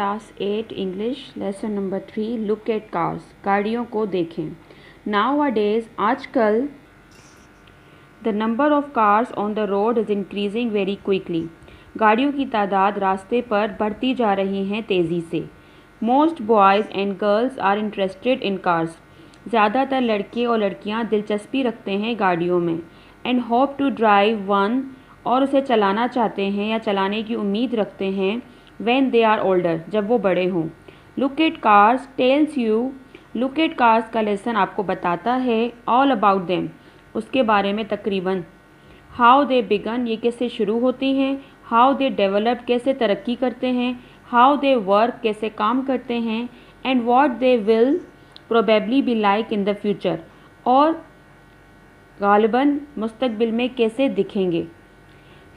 Class 8 English lesson number 3 look at cars. गाड़ियों को देखें। नाउ अ डेज आजकल the number of cars on the road is increasing very quickly. गाड़ियों की तादाद रास्ते पर बढ़ती जा रही हैं तेज़ी से। Most boys and girls are interested in cars. ज़्यादातर लड़के और लड़कियां दिलचस्पी रखते हैं गाड़ियों में। And hope to drive one, और उसे चलाना चाहते हैं या चलाने की उम्मीद रखते हैं when they are older, जब वो बड़े हों। Look at cars tells you, look at cars का लेसन आपको बताता है ऑल अबाउट देम, उसके बारे में तकरीबन। हाउ दे बिगन, ये कैसे शुरू होती हैं। हाउ दे डेवलप, कैसे तरक्की करते हैं। हाउ दे वर्क, कैसे काम करते हैं। And what they will probably be like in the future, और गालिबन मुस्तकबिल में कैसे दिखेंगे।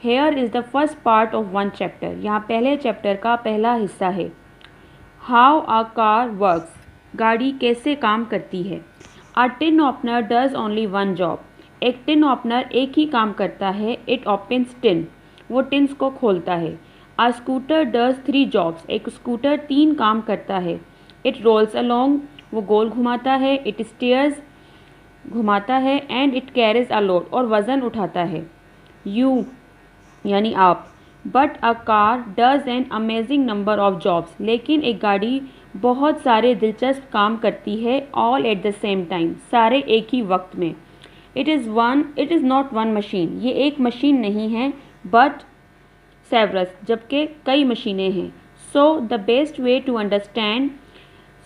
Here is the first part of one chapter, यहाँ पहले चैप्टर का पहला हिस्सा है। हाउ आ कार वर्क्स, गाड़ी कैसे काम करती है। A tin opener does only one job, एक टिन ओपनर एक ही काम करता है। इट ओपन्स टिन, वो टिन्स को खोलता है। आ स्कूटर डज 3 जॉब्स, एक स्कूटर 3 काम करता है। इट रोल्स अलोंग, वो गोल घुमाता है। इट स्टीयर्स, घुमाता है। And it carries a load, और वज़न उठाता है। यू यानी आप। But a car does an amazing number of jobs, लेकिन एक गाड़ी बहुत सारे दिलचस्प काम करती है। All at the same time, सारे एक ही वक्त में। It is not one machine, ये एक मशीन नहीं है। बट सेवरस, जबकि कई मशीनें हैं। So the best way to understand,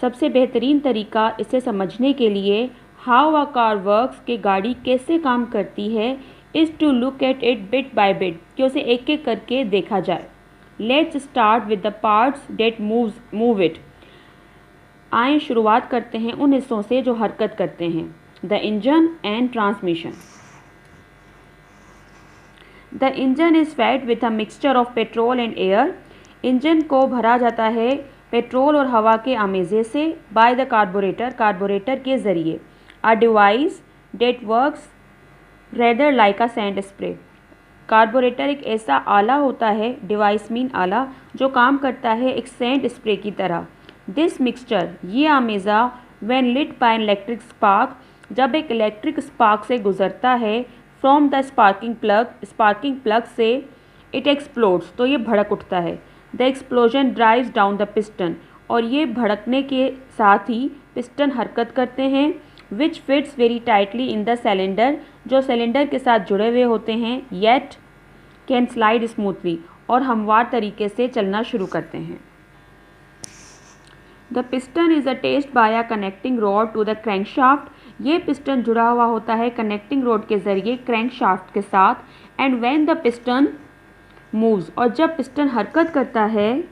सबसे बेहतरीन तरीका इसे समझने के लिए हाउ अ कार वर्क्स, कि गाड़ी कैसे काम करती है, is to look at it bit by bit, कि उसे एक एक करके देखा जाए। Let's start with the parts that move it. आइए शुरुआत करते हैं उन हिस्सों से जो हरकत करते हैं। The engine and transmission. The engine is fed with a mixture of petrol and air. Engine को भरा जाता है पेट्रोल और हवा के आमेज़े से। बाय द कार्बोरेटर, कार्बोरेटर के ज़रिए। A device that works rather like a sand spray. Carburettor एक ऐसा आला होता है, डिवाइस मीन आला, जो काम करता है एक सैंड स्प्रे की तरह। दिस मिक्सचर, ये आमेज़ा, when lit by an electric spark, जब एक इलेक्ट्रिक स्पार्क से गुजरता है, फ्रॉम द स्पार्किंग प्लग से, इट एक्सप्लोड्स, तो ये भड़क उठता है। The explosion drives down the piston, और ये भड़कने के साथ ही पिस्टन हरकत करते हैं। Which fits very tightly in the cylinder, जो सिलेंडर के साथ जुड़े हुए होते हैं। येट कैन स्लाइड स्मूथली, और हमवार तरीके से चलना शुरू करते हैं। The piston is attached by a connecting rod to the crankshaft, ये पिस्टन जुड़ा हुआ होता है कनेक्टिंग रॉड के ज़रिए क्रैंकशाफ्ट के साथ। And when the piston moves, और जब पिस्टन हरकत करता है,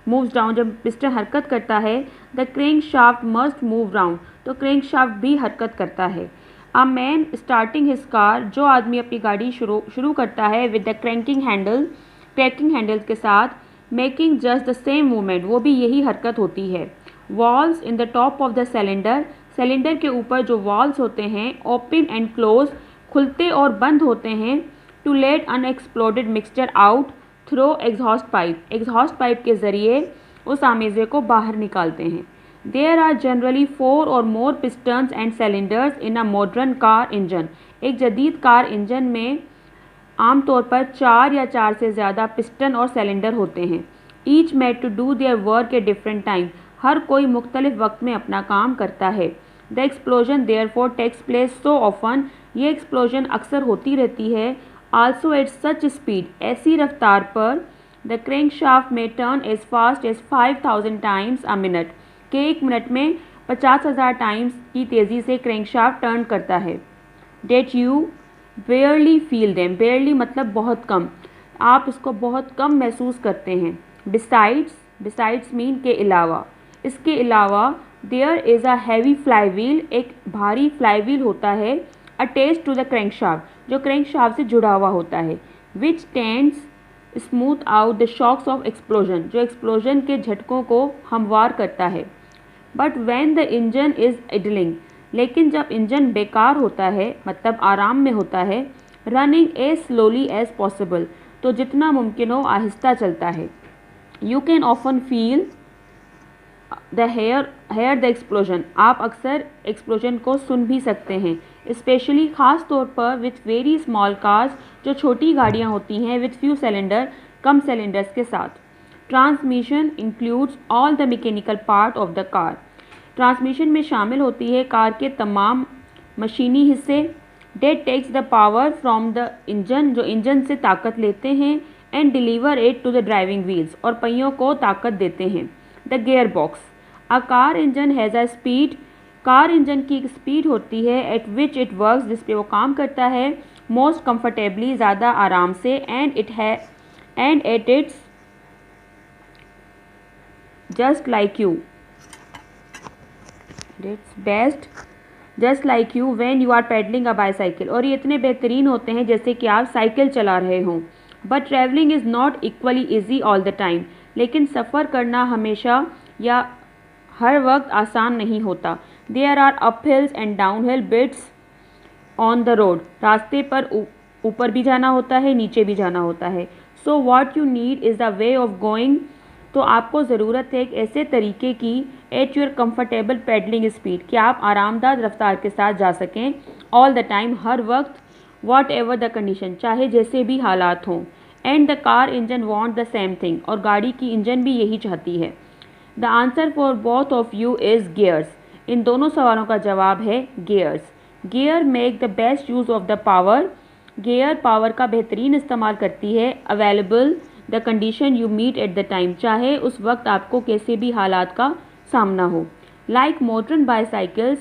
मूव्स डाउन, जब पिस्टन हरकत करता है, the crank shaft must move round, तो क्रैंक शाफ्ट भी हरकत करता है। A man starting his car, जो आदमी अपनी गाड़ी शुरू करता है विद द क्रैंकिंग हैंडल्स के साथ, making just the same movement, वो भी यही हरकत होती है। Walls in the top of the cylinder, cylinder के ऊपर जो वॉल्स होते हैं, ओपन एंड क्लोज, खुलते और बंद होते हैं। To let unexploded mixture out through exhaust pipe के ज़रिए उस आमेज़े को बाहर निकालते हैं। देयर आर जनरली 4 और more pistons and cylinders in a modern car engine, एक जदीद कार इंजन में आमतौर पर 4 या 4 से ज़्यादा पिस्टन और सिलेंडर होते हैं। Each made to do their work at different time, हर कोई मुख्तलिफ वक्त में अपना काम करता है। The explosion therefore takes place so often, ये एक्सप्लोजन अक्सर होती रहती है। आल्सो एट सच स्पीड, ऐसी रफ्तार पर, द क्रैंक शाफ्ट में turn as fast as 5000 times a minute, के 1 मिनट में 50,000 टाइम्स की तेज़ी से क्रैंक शाफ्ट टर्न करता है। That you barely feel them, barely मतलब बहुत कम, आप इसको बहुत कम महसूस करते हैं। बिसाइड्स मीन के अलावा, इसके अलावा। There is a heavy flywheel, एक भारी फ्लाईव्हील होता है, अटैच्ड टू द क्रैंकशाफ्ट, जो क्रैंकशाफ्ट से जुड़ा हुआ होता है। Which tends smooth out the shocks of explosion, जो एक्सप्लोजन के झटकों को हमवार करता है। But when the engine is idling, लेकिन जब इंजन बेकार होता है, मतलब आराम में होता है, running as slowly as possible, तो जितना मुमकिन हो आहिस्ता चलता है। You can often feel, the explosion, आप अक्सर एक्सप्लोजन को सुन भी सकते हैं, स्पेशली ख़ास तौर पर विथ वेरी स्मॉल कार्स, जो छोटी गाड़ियाँ होती हैं, विथ फ्यू सिलेंडर, कम सिलेंडर्स के साथ। Transmission includes all the mechanical part of the car, transmission में शामिल होती है कार के तमाम मशीनी हिस्से। That takes the power from the engine, जो इंजन से ताकत लेते हैं, and deliver it to the driving wheels, और पहियों को ताकत देते हैं। The gearbox, a car engine has a speed, car engine की एक स्पीड होती है एट विच इट वर्क्स, जिस पे वो काम करता है, मोस्ट कंफर्टेबली, ज़्यादा आराम से, and at it's just like you, it's best just like you when you are pedalling a bicycle, और ये इतने बेहतरीन होते हैं जैसे कि आप साइकिल चला रहे हों। But travelling is not equally easy all the time, लेकिन सफ़र करना हमेशा या हर वक्त आसान नहीं होता। There are uphills and downhill bits on the road, रास्ते पर ऊपर भी जाना होता है, नीचे भी जाना होता है। So what you need is the way of going, तो आपको ज़रूरत है एक ऐसे तरीके की at your comfortable pedalling speed, कि आप आरामदाह रफ्तार के साथ जा सकें ऑल द टाइम, हर वक्त, वॉट एवर द कंडीशन, चाहे जैसे भी हालात हों। And the car engine want the same thing, और गाड़ी की इंजन भी यही चाहती है। The answer for both of you is gears, इन दोनों सवालों का जवाब है gears. Gear make the best use of the power, gear power का बेहतरीन इस्तेमाल करती है। Available the condition you meet at the time, चाहे उस वक्त आपको कैसे भी हालात का सामना हो। Like मोटरन bicycles,